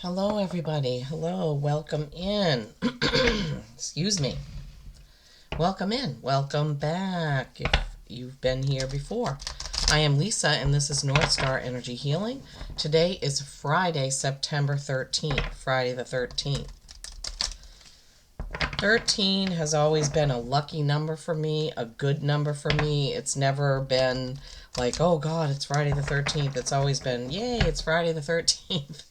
Hello, everybody. Hello, welcome in. Excuse me. Welcome in. Welcome back if you've been here before. I am Lisa, and this is North Star Energy Healing. Today is Friday, September 13th. Friday the 13th. 13 has always been a lucky number for me, a good number for me. It's never been like, oh God, it's Friday the 13th. It's always been, yay, it's Friday the 13th.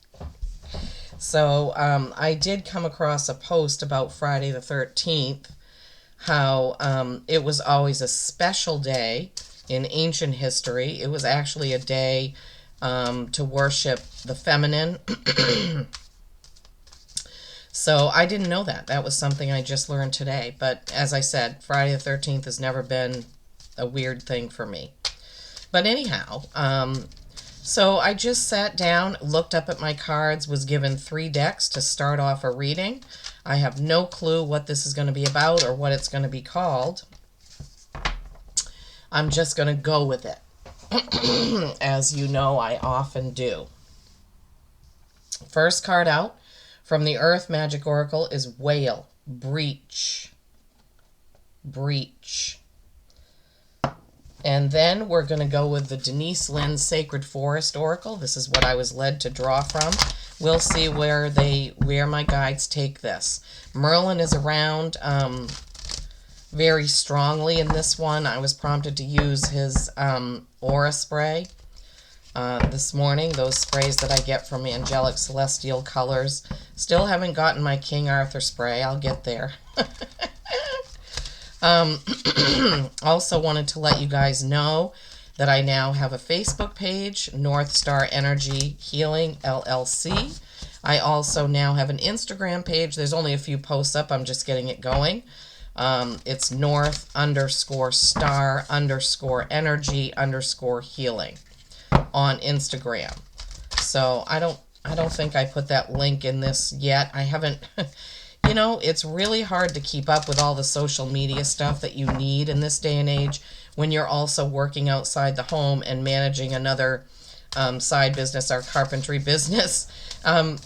So I did come across a post about Friday the 13th, how it was always a special day in ancient history. It was actually a day to worship the feminine. So I didn't know that. That was something I just learned today. But as I said, Friday the 13th has never been a weird thing for me. But anyhow, so I just sat down, looked up at my cards, was given 3 decks to start off a reading. I have no clue what this is going to be about or what it's going to be called. I'm just going to go with it, as you know I often do. First card out from the Earth Magic Oracle is Whale, Breach. Breach. And then we're going to go with the Denise Lynn Sacred Forest Oracle. This is what I was led to draw from. We'll see where my guides take this. Merlin is around very strongly in this one. I was prompted to use his aura spray this morning. Those sprays that I get from Angelic Celestial Colors. Still haven't gotten my King Arthur spray. I'll get there. Also wanted to let you guys know that I now have a Facebook page, North Star Energy Healing LLC. I also now have an Instagram page. There's only a few posts up. I'm just getting it going. It's North_Star_Energy_Healing on Instagram. So I don't think I put that link in this yet. I haven't. You know, it's really hard to keep up with all the social media stuff that you need in this day and age when you're also working outside the home and managing another side business, our carpentry business,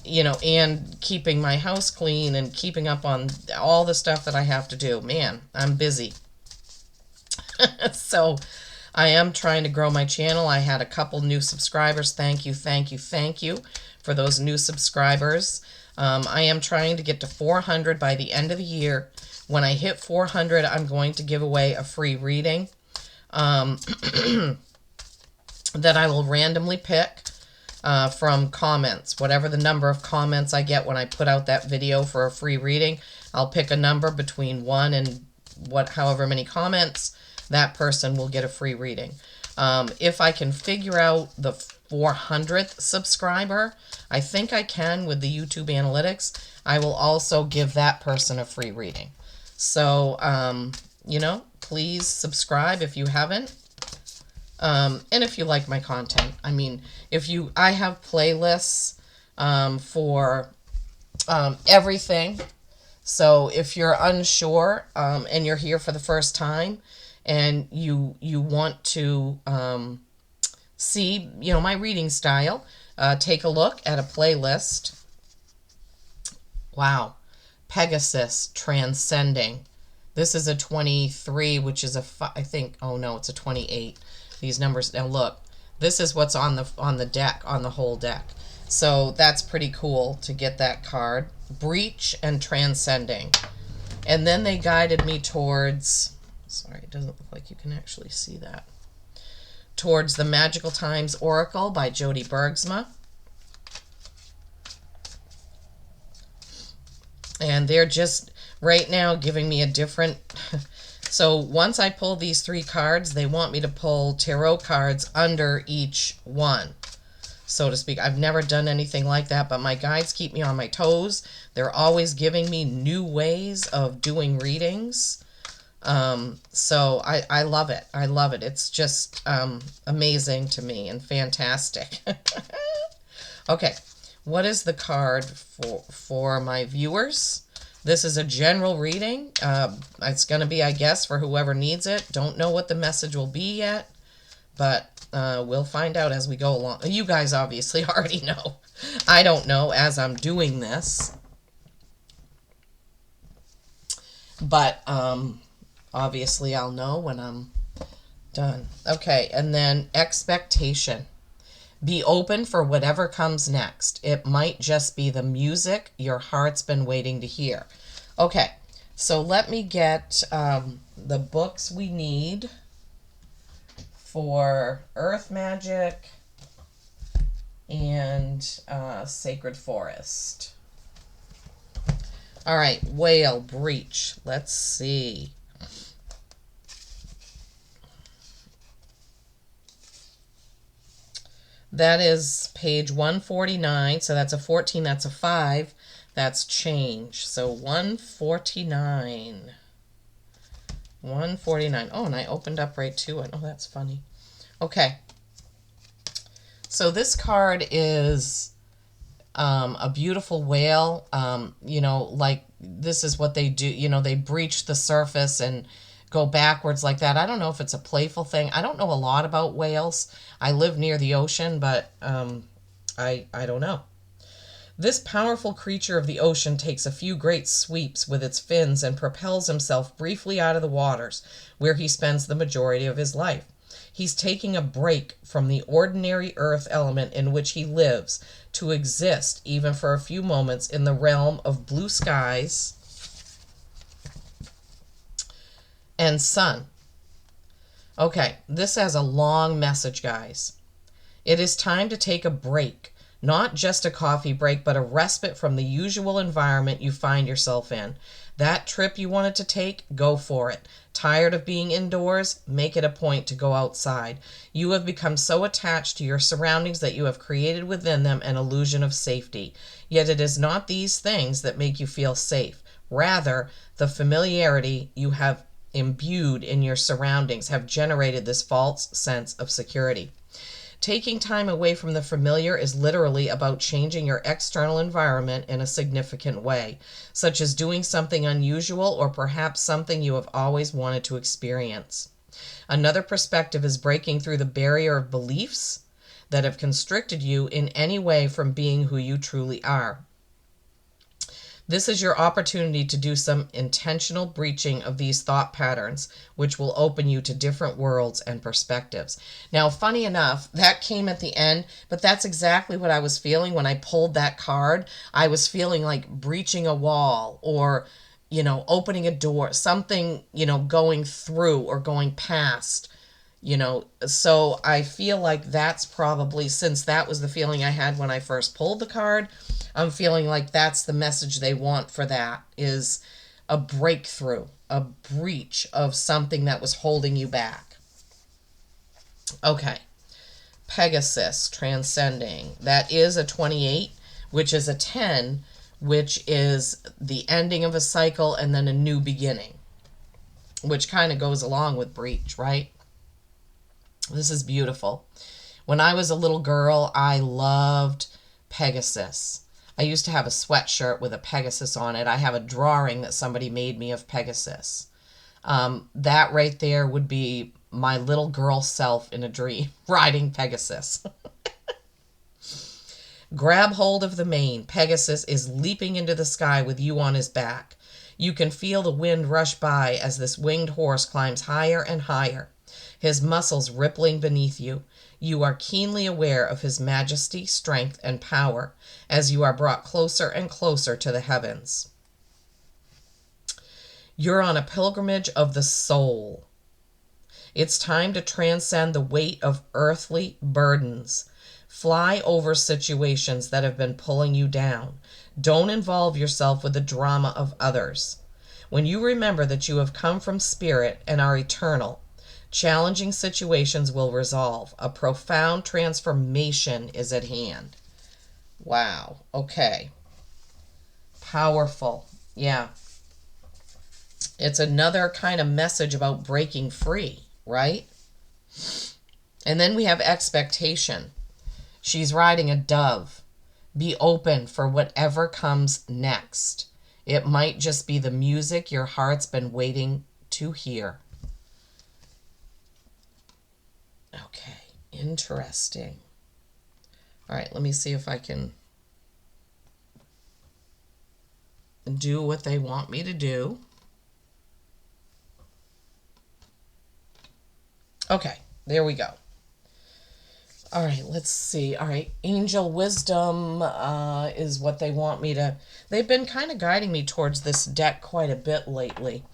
you know, and keeping my house clean and keeping up on all the stuff that I have to do. Man, I'm busy. So I am trying to grow my channel. I had a couple new subscribers. Thank you for those new subscribers. I am trying to get to 400 by the end of the year. When I hit 400, I'm going to give away a free reading that I will randomly pick from comments. Whatever the number of comments I get when I put out that video for a free reading, I'll pick a number between 1 and however many comments. That person will get a free reading. If I can figure out the 400th subscriber, I think I can with the YouTube analytics, I will also give that person a free reading. So, you know, please subscribe if you haven't. And if you like my content. I mean, I have playlists for everything. So if you're unsure and you're here for the first time and you want to see, you know, my reading style, take a look at a playlist. Wow. Pegasus Transcending. This is a 23, which is I think, oh no, it's a 28. These numbers, now look, this is what's on the deck, on the whole deck. So that's pretty cool to get that card. Breach and Transcending. And then they guided me towards, sorry, it doesn't look like you can actually see that, towards the Magical Times Oracle by Jody Bergsma. And they're just right now giving me a different... So once I pull these 3 cards, they want me to pull tarot cards under each one, so to speak. I've never done anything like that, but my guides keep me on my toes. They're always giving me new ways of doing readings. So I love it. I love it. It's just amazing to me and fantastic. Okay, what is the card for my viewers? This is a general reading. It's going to be, I guess, for whoever needs it. Don't know what the message will be yet, but We'll find out as we go along. You guys obviously already know. I don't know as I'm doing this. But obviously I'll know when I'm done. Okay, and then expectation. Be open for whatever comes next. It might just be the music your heart's been waiting to hear. Okay, so let me get the books we need for Earth Magic and Sacred Forest. All right, Whale Breach. Let's see. That is page 149. So that's a 14, that's a 5. That's change. So 149. 149. Oh, and I opened up right to it. Oh, that's funny. Okay. So this card is a beautiful whale. You know, like this is what they do. You know, they breach the surface and go backwards like that. I don't know if it's a playful thing. I don't know a lot about whales. I live near the ocean, but I don't know. This powerful creature of the ocean takes a few great sweeps with its fins and propels himself briefly out of the waters, where he spends the majority of his life. He's taking a break from the ordinary earth element in which he lives to exist, even for a few moments, in the realm of blue skies and sun. Okay, this has a long message, guys. It is time to take a break. Not just a coffee break, but a respite from the usual environment you find yourself in. That trip you wanted to take, go for it. Tired of being indoors? Make it a point to go outside. You have become so attached to your surroundings that you have created within them an illusion of safety. Yet it is not these things that make you feel safe. Rather, the familiarity you have imbued in your surroundings have generated this false sense of security. Taking time away from the familiar is literally about changing your external environment in a significant way, such as doing something unusual or perhaps something you have always wanted to experience. Another perspective is breaking through the barrier of beliefs that have constricted you in any way from being who you truly are. This is your opportunity to do some intentional breaching of these thought patterns, which will open you to different worlds and perspectives. Now, funny enough, that came at the end, but that's exactly what I was feeling when I pulled that card. I was feeling like breaching a wall or, you know, opening a door, something, you know, going through or going past. You know, so I feel like that's probably, since that was the feeling I had when I first pulled the card, I'm feeling like that's the message they want for that, is a breakthrough, a breach of something that was holding you back. Okay, Pegasus, transcending. That is a 28, which is a 10, which is the ending of a cycle and then a new beginning, which kind of goes along with breach, right? This is beautiful. When I was a little girl, I loved Pegasus. I used to have a sweatshirt with a Pegasus on it. I have a drawing that somebody made me of Pegasus. That right there would be my little girl self in a dream, riding Pegasus. Grab hold of the mane. Pegasus is leaping into the sky with you on his back. You can feel the wind rush by as this winged horse climbs higher and higher, his muscles rippling beneath you. You are keenly aware of his majesty, strength, and power as you are brought closer and closer to the heavens. You're on a pilgrimage of the soul. It's time to transcend the weight of earthly burdens. Fly over situations that have been pulling you down. Don't involve yourself with the drama of others. When you remember that you have come from spirit and are eternal, challenging situations will resolve. A profound transformation is at hand. Wow. Okay. Powerful. Yeah. It's another kind of message about breaking free, right? And then we have expectation. She's riding a dove. Be open for whatever comes next. It might just be the music your heart's been waiting to hear. Okay, Interesting. All right, let me see if I can do what they want me to do. Okay, there we go. All right, let's see. All right, Angel Wisdom is what they want me to... They've been kind of guiding me towards this deck quite a bit lately.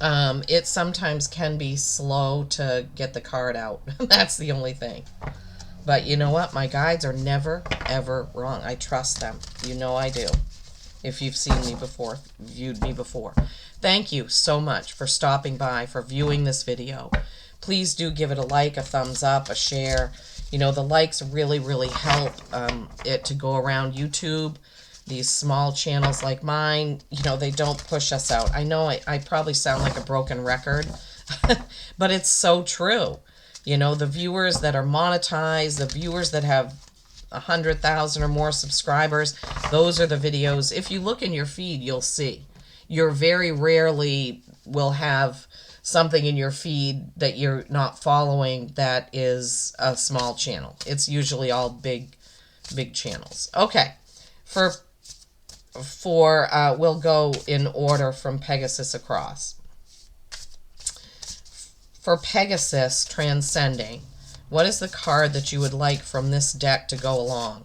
It sometimes can be slow to get the card out. That's the only thing. But you know what? My guides are never, ever wrong. I trust them. You know I do. If you've seen me before, viewed me before. Thank you so much for stopping by, for viewing this video. Please do give it a like, a thumbs up, a share. You know, the likes really, really help it to go around YouTube. These small channels like mine, you know, they don't push us out. I know I probably sound like a broken record, but it's so true. You know, the viewers that are monetized, the viewers that have 100,000 or more subscribers, those are the videos. If you look in your feed, you'll see. You're very rarely will have something in your feed that you're not following that is a small channel. It's usually all big channels. Okay, we'll go in order from Pegasus across. For Pegasus Transcending, what is the card that you would like from this deck to go along?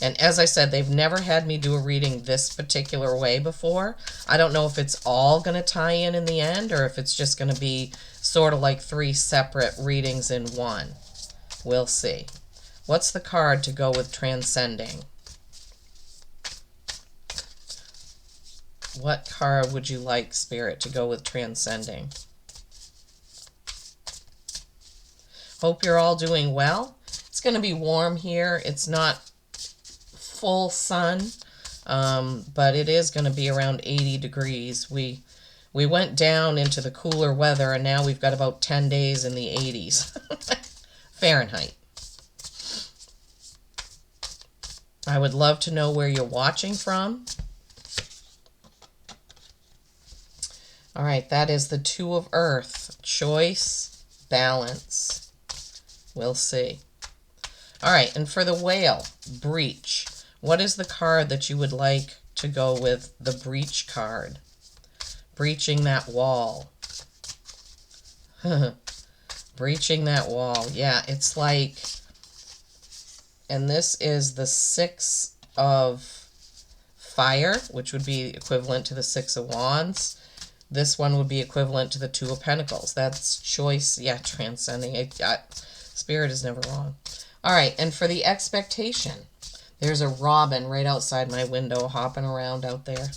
And as I said, they've never had me do a reading this particular way before. I don't know if it's all going to tie in the end, or if it's just going to be sort of like 3 separate readings in one. We'll see. What's the card to go with Transcending? What card would you like, Spirit, to go with Transcending? Hope you're all doing well. It's going to be warm here. It's not full sun, but it is going to be around 80 degrees. We went down into the cooler weather, and now we've got about 10 days in the 80s. Fahrenheit. I would love to know where you're watching from. All right, that is the Two of Earth. Choice, balance. We'll see. All right, and for the Whale, Breach. What is the card that you would like to go with the Breach card? Breaching that wall. Breaching that wall. Yeah, it's like... And this is the 6 of Fire, which would be equivalent to the 6 of Wands. This one would be equivalent to the 2 of Pentacles. That's choice. Yeah, Transcending. Spirit is never wrong. All right, and for the Expectation, there's a robin right outside my window hopping around out there.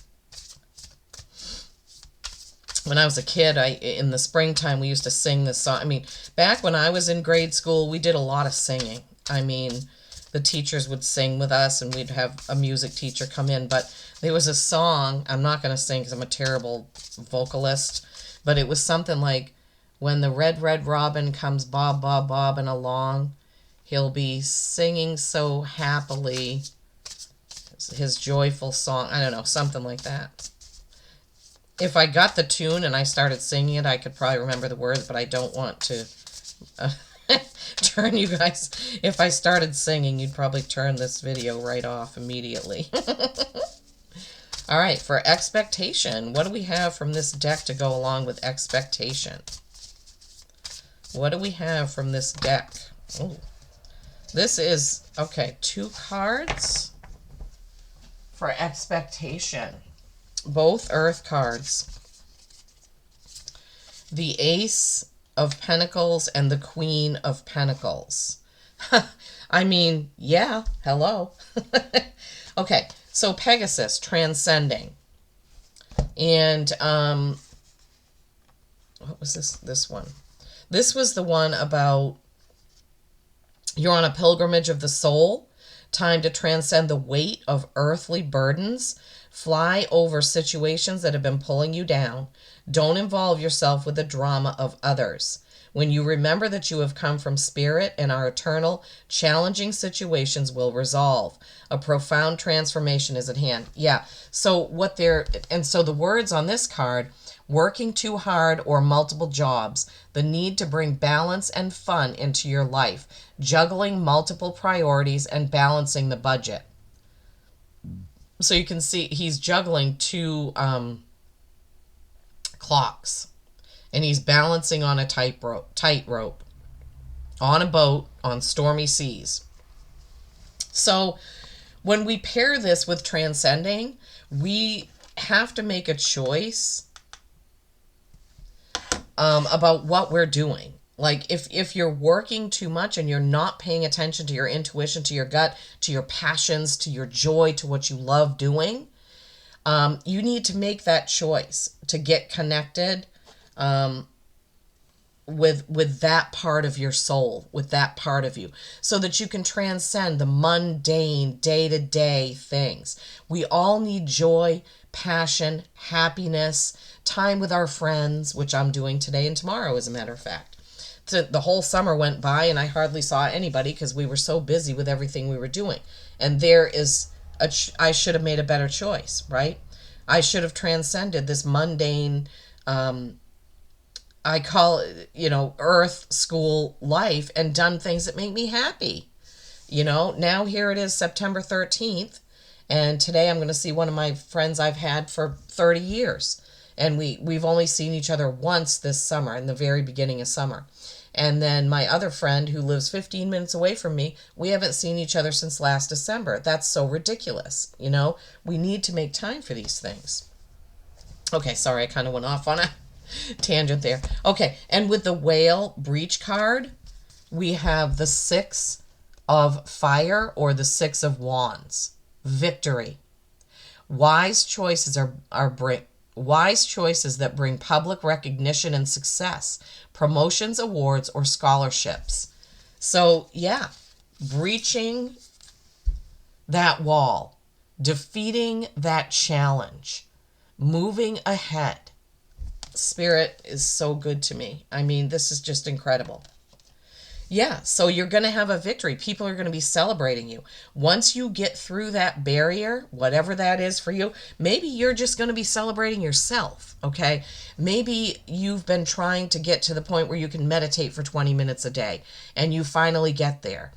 When I was a kid, in the springtime, we used to sing this song. I mean, back when I was in grade school, we did a lot of singing. I mean, the teachers would sing with us, and we'd have a music teacher come in. But there was a song, I'm not going to sing because I'm a terrible vocalist, but it was something like, when the red, red robin comes bob, bob, bobbing along, he'll be singing so happily, his joyful song. I don't know, something like that. If I got the tune and I started singing it, I could probably remember the words, but I don't want to turn you guys. If I started singing, you'd probably turn this video right off immediately. All right, for Expectation, what do we have from this deck to go along with Expectation? What do we have from this deck? Oh, this is, okay, 2 cards for Expectation. Both Earth cards. The Ace of Pentacles and the Queen of Pentacles. I mean, yeah, hello. Okay, so Pegasus, Transcending. And, what was this one? This was the one about you're on a pilgrimage of the soul, time to transcend the weight of earthly burdens, fly over situations that have been pulling you down. Don't involve yourself with the drama of others. When you remember that you have come from spirit and are eternal, challenging situations will resolve. A profound transformation is at hand. Yeah, so so the words on this card, working too hard or multiple jobs, the need to bring balance and fun into your life, juggling multiple priorities and balancing the budget. So you can see he's juggling two clocks, and he's balancing on a tightrope on a boat on stormy seas. So when we pair this with transcending, we have to make a choice about what we're doing. Like if you're working too much and you're not paying attention to your intuition, to your gut, to your passions, to your joy, to what you love doing, you need to make that choice to get connected with that part of your soul, with that part of you, so that you can transcend the mundane day-to-day things. We all need joy, passion, happiness, time with our friends, which I'm doing today and tomorrow, as a matter of fact. So the whole summer went by and I hardly saw anybody because we were so busy with everything we were doing. And there is I should have made a better choice, right? I should have transcended this mundane, I call it, earth school life, and done things that make me happy. Now here it is, September 13th, and today I'm going to see one of my friends I've had for 30 years. And we've only seen each other once this summer, in the very beginning of summer. And then my other friend who lives 15 minutes away from me, we haven't seen each other since last December. That's so ridiculous. We need to make time for these things. Okay, sorry, I kind of went off on a tangent there. Okay, and with the whale breach card, we have the 6 of fire, or the 6 of wands. Victory. Wise choices wise choices that bring public recognition and success, promotions, awards, or scholarships. So yeah, breaching that wall, defeating that challenge, moving ahead. Spirit is so good to me. I mean, this is just incredible. Yeah, so you're going to have a victory. People are going to be celebrating you. Once you get through that barrier, whatever that is for you, maybe you're just going to be celebrating yourself, okay? Maybe you've been trying to get to the point where you can meditate for 20 minutes a day, and you finally get there.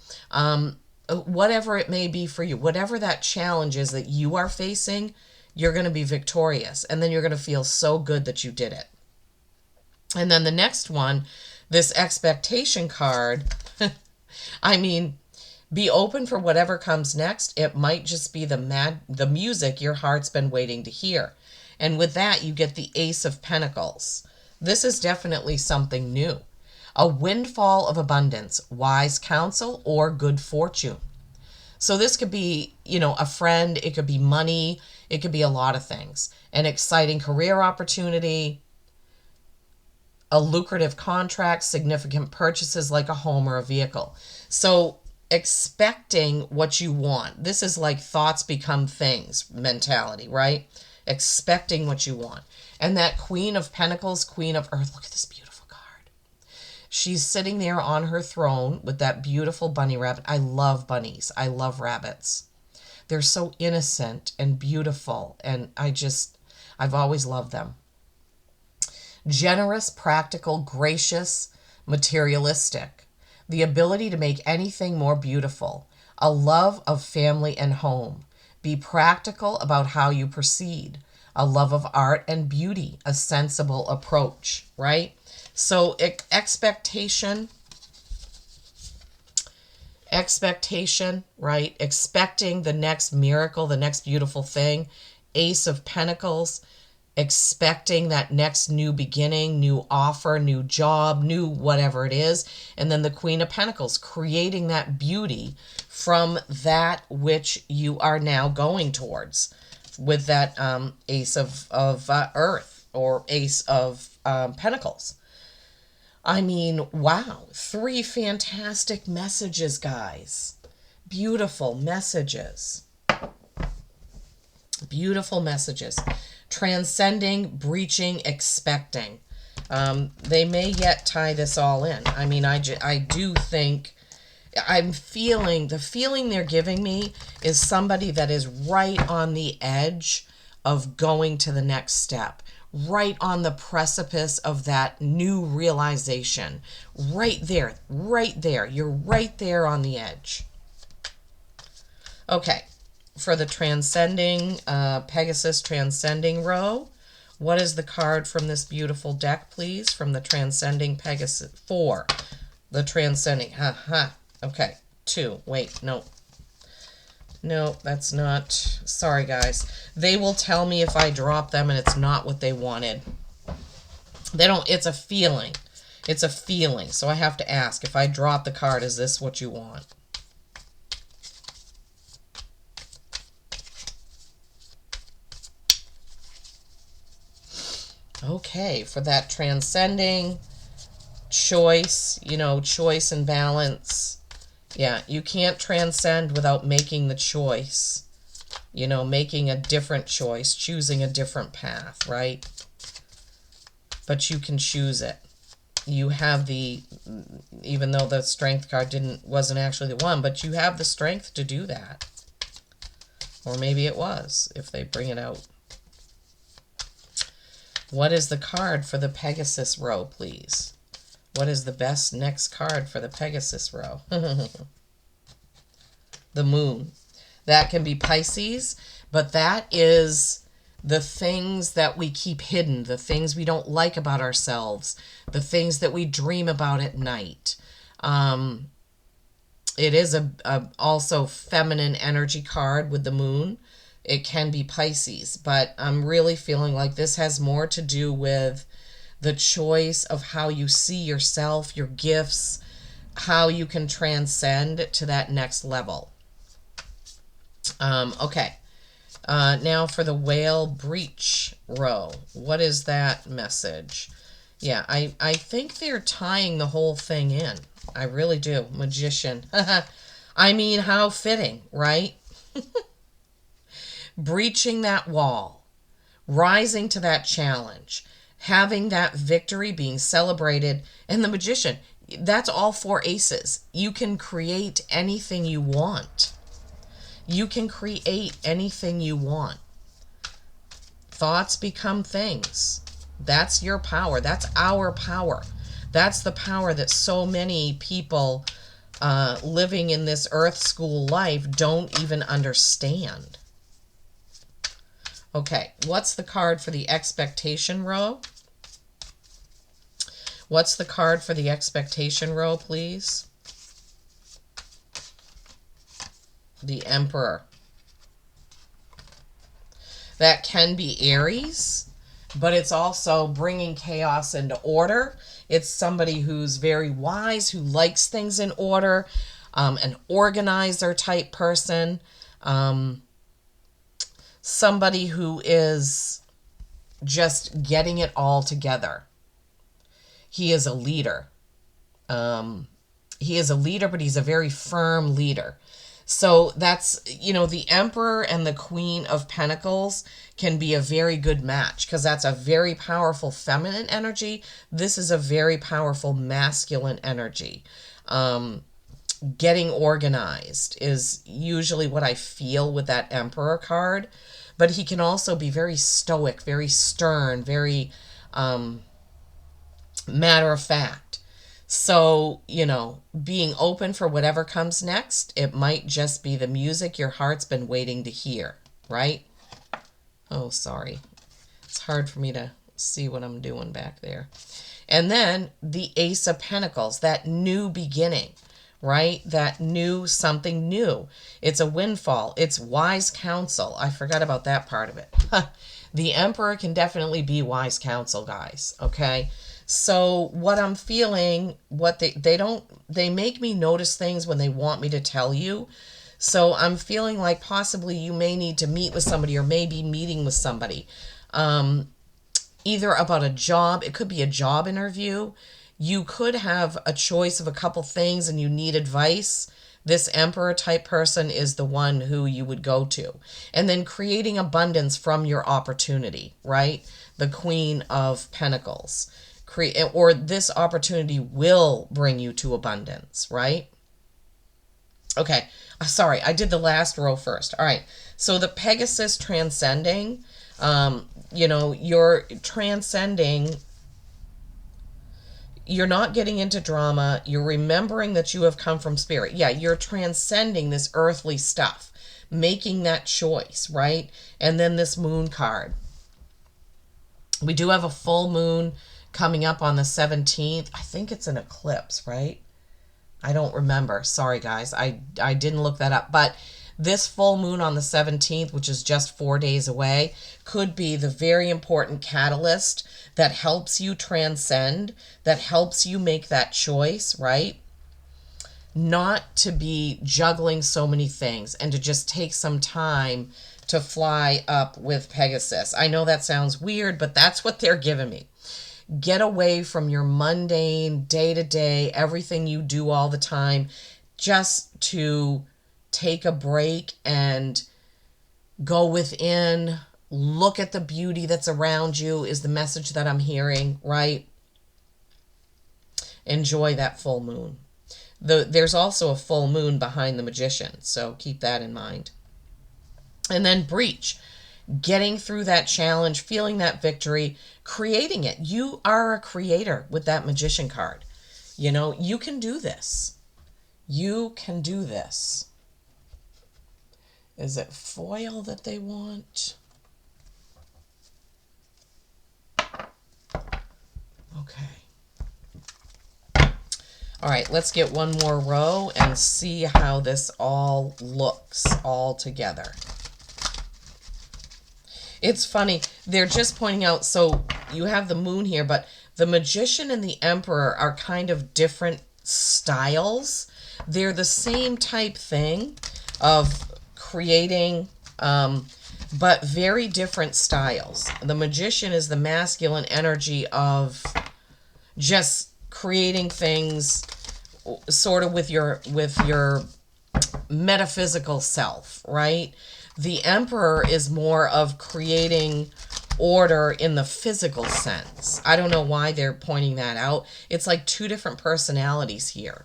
Whatever it may be for you, whatever that challenge is that you are facing, you're going to be victorious, and then you're going to feel so good that you did it. And then the next one, this expectation card, I mean, be open for whatever comes next. It might just be the music your heart's been waiting to hear. And with that, you get the Ace of Pentacles. This is definitely something new. A windfall of abundance, wise counsel, or good fortune. So this could be, a friend, it could be money, it could be a lot of things. An exciting career opportunity, a lucrative contract, significant purchases like a home or a vehicle. So expecting what you want. This is like thoughts become things mentality, right? Expecting what you want. And that Queen of Pentacles, Queen of Earth, look at this beautiful card. She's sitting there on her throne with that beautiful bunny rabbit. I love bunnies. I love rabbits. They're so innocent and beautiful, and I've always loved them. Generous, practical, gracious, materialistic. The ability to make anything more beautiful. A love of family and home. Be practical about how you proceed. A love of art and beauty. A sensible approach, right? So expectation, right? Expecting the next miracle, the next beautiful thing. Ace of Pentacles. Expecting that next new beginning, new offer, new job, new whatever it is. And then the Queen of Pentacles, creating that beauty from that which you are now going towards with that Ace of Earth, or Ace of Pentacles. I mean, wow, 3 fantastic messages, guys. Beautiful messages. Beautiful messages. Transcending, breaching, expecting. They may yet tie this all in. I mean, I do think, the feeling they're giving me is somebody that is right on the edge of going to the next step, right on the precipice of that new realization. Right there, right there. You're right there on the edge. Okay, for the transcending, Pegasus transcending row, what is the card from this beautiful deck, please? From the transcending Pegasus, 4. The transcending, okay, 2, wait, no. No, that's not, sorry guys. They will tell me if I drop them and it's not what they wanted. They don't, it's a feeling. It's a feeling, so I have to ask, if I drop the card, is this what you want? Okay, for that transcending choice, you know, choice and balance. Yeah, you can't transcend without making the choice. You know, making a different choice, choosing a different path, right? But you can choose it. You have the, even though the strength card wasn't actually the one, but you have the strength to do that. Or maybe it was, if they bring it out. What is the card for the Pegasus row, please? What is the best next card for the Pegasus row? The Moon. That can be Pisces, but that is the things that we keep hidden, the things we don't like about ourselves, the things that we dream about at night. It is a also feminine energy card with the Moon. It can be Pisces, but I'm really feeling like this has more to do with the choice of how you see yourself, your gifts, how you can transcend to that next level. Okay. Now for the Whale Breach row. What is that message? Yeah, I think they're tying the whole thing in. I really do. Magician. I mean, how fitting, right? Breaching that wall, rising to that challenge, having that victory being celebrated, and the Magician, that's all 4 aces. You can create anything you want. You can create anything you want. Thoughts become things. That's your power. That's our power. That's the power that so many people living in this earth school life don't even understand. Okay, what's the card for the expectation row? What's the card for the expectation row, please? The Emperor. That can be Aries, but it's also bringing chaos into order. It's somebody who's very wise, who likes things in order, an organizer type person. Somebody who is just getting it all together. He is a leader. He is a leader, but he's a very firm leader. So that's, you know, the Emperor and the Queen of Pentacles can be a very good match because that's a very powerful feminine energy. This is a very powerful masculine energy. Getting organized is usually what I feel with that Emperor card. But he can also be very stoic, very stern, very matter of fact. So, you know, being open for whatever comes next, it might just be the music your heart's been waiting to hear, right? Oh, sorry. It's hard for me to see what I'm doing back there. And then the Ace of Pentacles, that new beginning, right? That new, something new. It's a windfall. It's wise counsel. I forgot about that part of it. The Emperor can definitely be wise counsel, guys, okay? So what I'm feeling, what they make me notice things when they want me to tell you. So I'm feeling like possibly you may need to meet with somebody or maybe meeting with somebody. Either about a job, it could be a job interview. You could have a choice of a couple things and you need advice. This Emperor type person is the one who you would go to. And then creating abundance from your opportunity, right? The Queen of Pentacles. Or this opportunity will bring you to abundance, right? Okay, sorry, I did the last row first. All right, so the Pegasus transcending, You're transcending. You're not getting into drama. You're remembering that you have come from spirit. Yeah, you're transcending this earthly stuff, making that choice, right? And then this moon card. We do have a full moon coming up on the 17th. I think it's an eclipse, right? I don't remember. Sorry, guys. I didn't look that up. But this full moon on the 17th, which is just 4 days away, could be the very important catalyst that helps you transcend, that helps you make that choice, right? Not to be juggling so many things and to just take some time to fly up with Pegasus. I know that sounds weird, but that's what they're giving me. Get away from your mundane, day-to-day, everything you do all the time, just to take a break and go within, look at the beauty that's around you is the message that I'm hearing, right? Enjoy that full moon. There's also a full moon behind the Magician, so keep that in mind. And then Breach. Getting through that challenge, feeling that victory, creating it. You are a creator with that Magician card. You can do this. You can do this. Is it foil that they want? Okay. All right, let's get one more row and see how this all looks all together. It's funny, they're just pointing out, so you have the moon here, but the Magician and the Emperor are kind of different styles. They're the same type thing of creating, but very different styles. The Magician is the masculine energy of just creating things sort of with your metaphysical self, right? The Emperor is more of creating order in the physical sense. I don't know why they're pointing that out. It's like two different personalities here.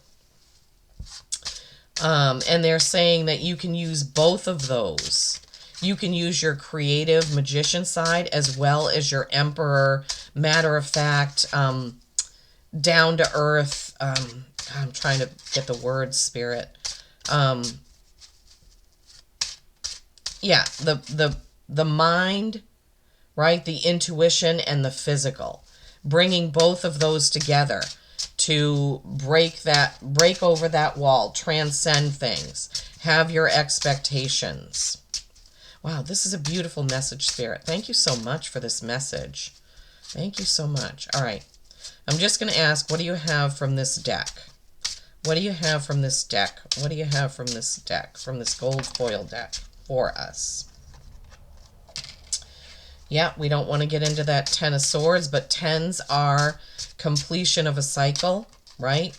And they're saying that you can use both of those. You can use your creative magician side as well as your Emperor, matter of fact, down to earth. I'm trying to get the word, spirit. Yeah, the mind, right? The intuition and the physical. Bringing both of those together to break over that wall, transcend things, have your expectations. Wow, this is a beautiful message, Spirit. Thank you so much for this message. Thank you so much. All right, I'm just going to ask, what do you have from this deck? What do you have from this deck? What do you have from this deck, from this gold foil deck for us? Yeah, we don't want to get into that Ten of Swords, but tens are completion of a cycle, right?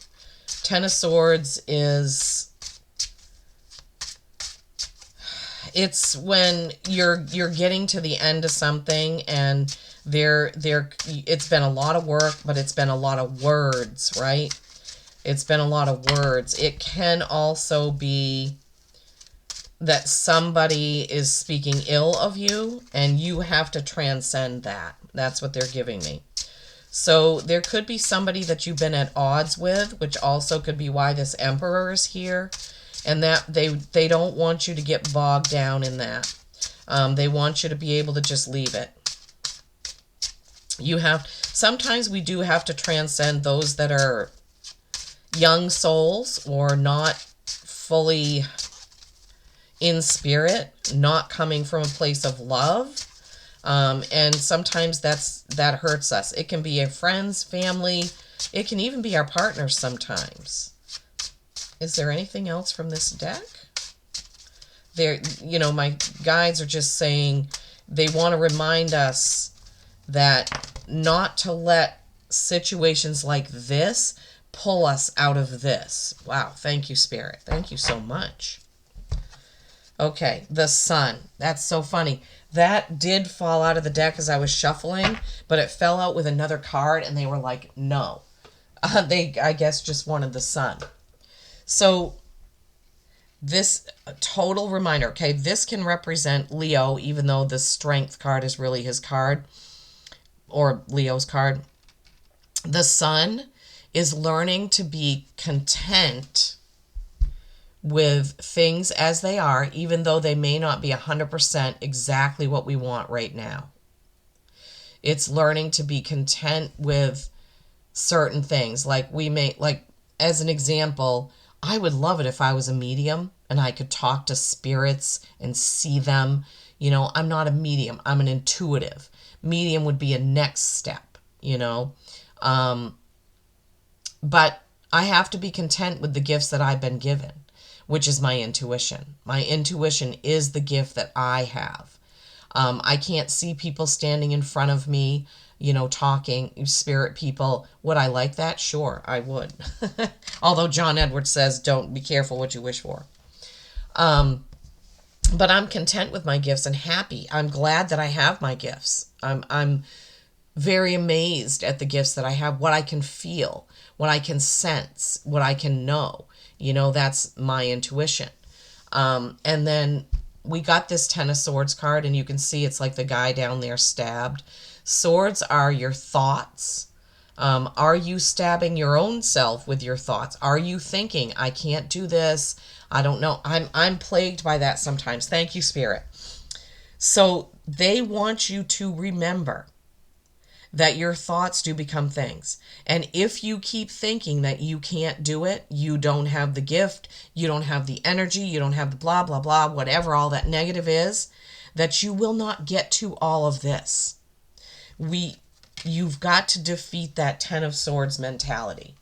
Ten of Swords is, it's when you're getting to the end of something and it's been a lot of work, but it's been a lot of words, right? It's been a lot of words. It can also be that somebody is speaking ill of you and you have to transcend that. That's what they're giving me. So there could be somebody that you've been at odds with, which also could be why this Emperor is here, and that they don't want you to get bogged down in that. They want you to be able to just leave it. Sometimes we do have to transcend those that are young souls or not fully in spirit, not coming from a place of love. And sometimes that hurts us. It can be a friends, family. It can even be our partners sometimes. Is there anything else from this deck? My guides are just saying they want to remind us that not to let situations like this pull us out of this. Wow, thank you, Spirit. Thank you so much. Okay, the Sun. That's so funny. That did fall out of the deck as I was shuffling, but it fell out with another card, and they were like, no. They, I guess, just wanted the Sun. So This total reminder, okay, this can represent Leo, even though the Strength card is really his card, or Leo's card. The Sun is learning to be content with things as they are, even though they may not be 100% exactly what we want right now. It's learning to be content with certain things. Like as an example, I would love it if I was a medium and I could talk to spirits and see them. I'm not a medium, I'm an intuitive. Medium would be a next step, but I have to be content with the gifts that I've been given, which is my intuition. My intuition is the gift that I have. I can't see people standing in front of me, talking, spirit people. Would I like that? Sure, I would. Although John Edwards says, don't be careful what you wish for. But I'm content with my gifts and happy. I'm glad that I have my gifts. I'm very amazed at the gifts that I have, what I can feel, what I can sense, what I can know. That's my intuition. And then we got this Ten of Swords card, and you can see it's like the guy down there stabbed. Swords are your thoughts. Are you stabbing your own self with your thoughts? Are you thinking, I can't do this? I don't know. I'm plagued by that sometimes. Thank you, Spirit. So they want you to remember that your thoughts do become things. And if you keep thinking that you can't do it, you don't have the gift, you don't have the energy, you don't have the blah, blah, blah, whatever all that negative is, that you will not get to all of this. You've got to defeat that Ten of Swords mentality.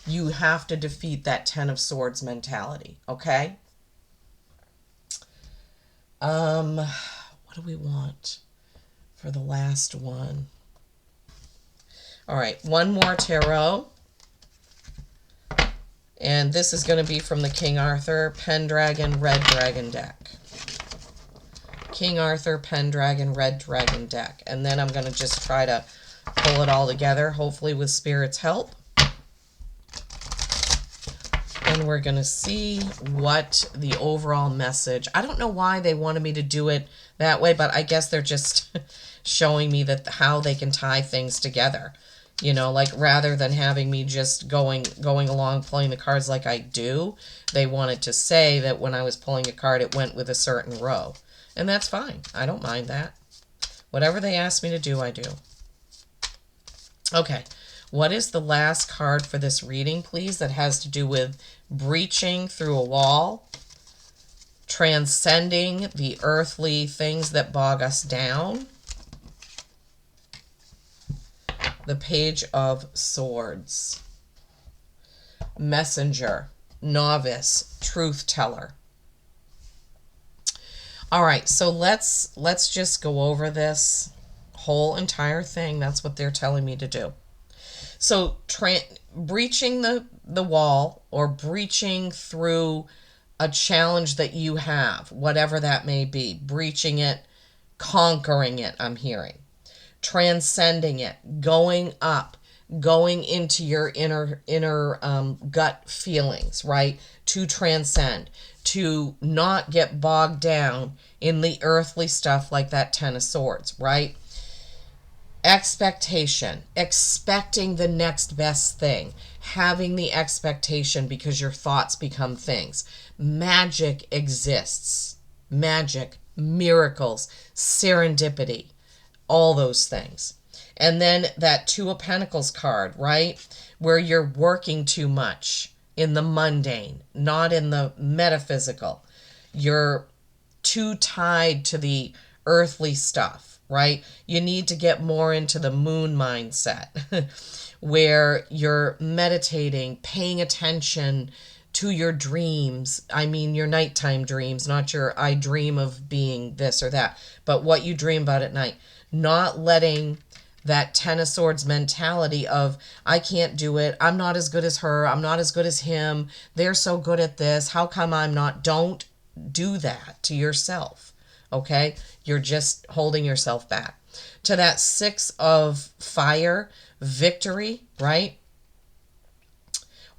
You have to defeat that Ten of Swords mentality, okay? What do we want for the last one? All right, one more tarot. And this is going to be from the King Arthur Pendragon Red Dragon deck. King Arthur Pendragon Red Dragon deck. And then I'm going to just try to pull it all together, hopefully with Spirit's help. And we're going to see what the overall message... I don't know why they wanted me to do it that way, but I guess they're just showing me that how they can tie things together. Like rather than having me just going along pulling the cards like I do, they wanted to say that when I was pulling a card, it went with a certain row. And that's fine. I don't mind that. Whatever they ask me to do, I do. Okay. What is the last card for this reading, please, that has to do with breaching through a wall, transcending the earthly things that bog us down? The Page of Swords. Messenger, novice, truth teller. All right, so let's just go over this whole entire thing. That's what they're telling me to do. So breaching the wall, or breaching through a challenge that you have, whatever that may be, breaching it, conquering it, I'm hearing. Transcending it, going up, going into your inner gut feelings, right? To transcend, to not get bogged down in the earthly stuff like that Ten of Swords, right? Expectation, expecting the next best thing, having the expectation because your thoughts become things. Magic exists. Magic, miracles, serendipity. All those things. And then that Two of Pentacles card, right? Where you're working too much in the mundane, not in the metaphysical. You're too tied to the earthly stuff, right? You need to get more into the moon mindset where you're meditating, paying attention to your dreams. I mean, your nighttime dreams, not your I dream of being this or that, but what you dream about at night. Not letting that Ten of Swords mentality of, I can't do it, I'm not as good as her, I'm not as good as him, they're so good at this, how come I'm not? Don't do that to yourself, okay? You're just holding yourself back. To that Six of Fire, victory, right?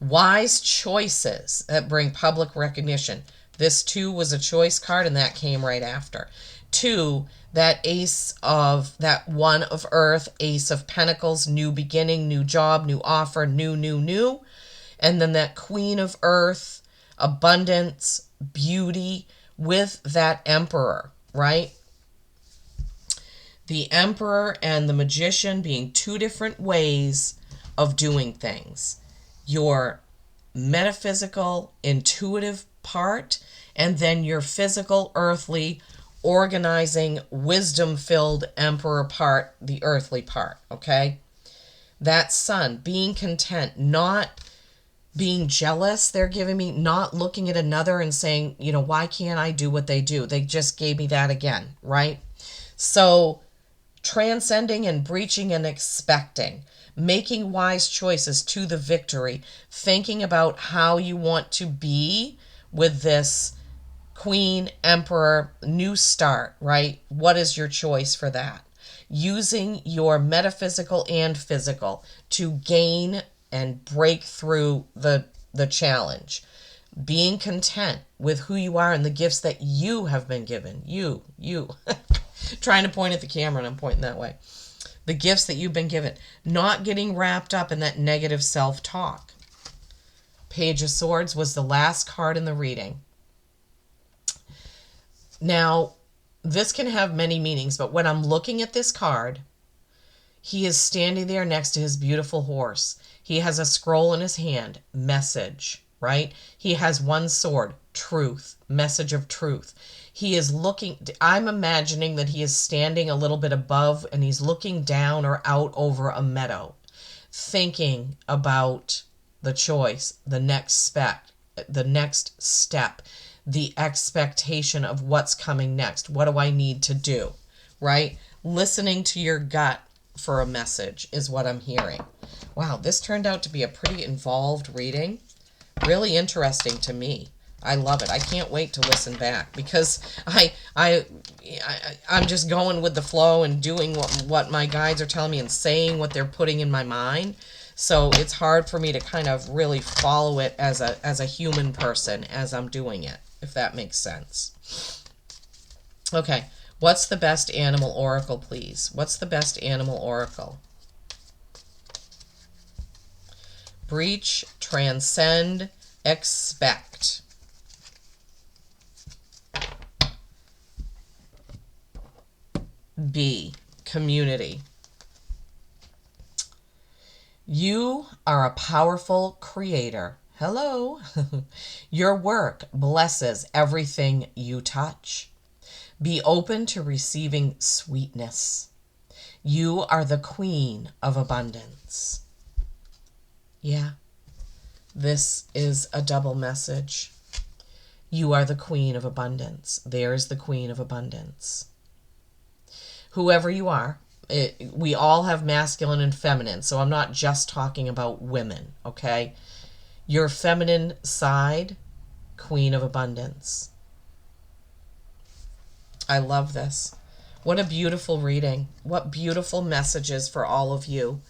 Wise choices that bring public recognition. This 2 was a choice card, and that came right after. 2, that ace of, that 1 of earth, ace of pentacles, new beginning, new job, new offer, new. And then that queen of earth, abundance, beauty, with that emperor, right? The emperor and the magician being 2 different ways of doing things. Your metaphysical, intuitive part, and then your physical, earthly, organizing, wisdom-filled emperor part, the earthly part, okay? That sun, being content, not being jealous, they're giving me, not looking at another and saying, you know, why can't I do what they do? They just gave me that again, right? So transcending and breaching and expecting, making wise choices to the victory, thinking about how you want to be with this queen, emperor, new start, right? What is your choice for that? Using your metaphysical and physical to gain and break through the challenge. Being content with who you are and the gifts that you have been given. You. Trying to point at the camera and I'm pointing that way. The gifts that you've been given. Not getting wrapped up in that negative self-talk. Page of Swords was the last card in the reading. Now, this can have many meanings, but when I'm looking at this card, he is standing there next to his beautiful horse. He has a scroll in his hand, message, right? He has one sword, truth, message of truth. He is looking, I'm imagining that he is standing a little bit above and he's looking down or out over a meadow, thinking about the choice, the next step, the expectation of what's coming next. What do I need to do, right? Listening to your gut for a message is what I'm hearing. Wow, this turned out to be a pretty involved reading. Really interesting to me. I love it. I can't wait to listen back because I'm just going with the flow and doing what my guides are telling me and saying what they're putting in my mind. So it's hard for me to kind of really follow it as a human person as I'm doing it, if that makes sense. Okay, what's the best animal oracle, please? What's the best animal oracle? Breach, transcend, expect. B, community. You are a powerful creator. Hello. Your work blesses everything you touch. Be open to receiving sweetness. You are the queen of abundance. Yeah, this is a double message. You are the queen of abundance. There is the queen of abundance. Whoever you are, we all have masculine and feminine, so I'm not just talking about women, okay? Your feminine side, queen of abundance. I love this. What a beautiful reading. What beautiful messages for all of you.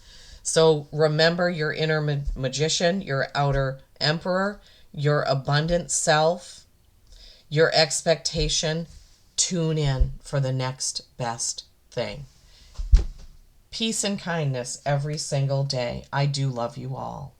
So remember your inner magician, your outer emperor, your abundant self, your expectation. Tune in for the next best thing. Peace and kindness every single day. I do love you all.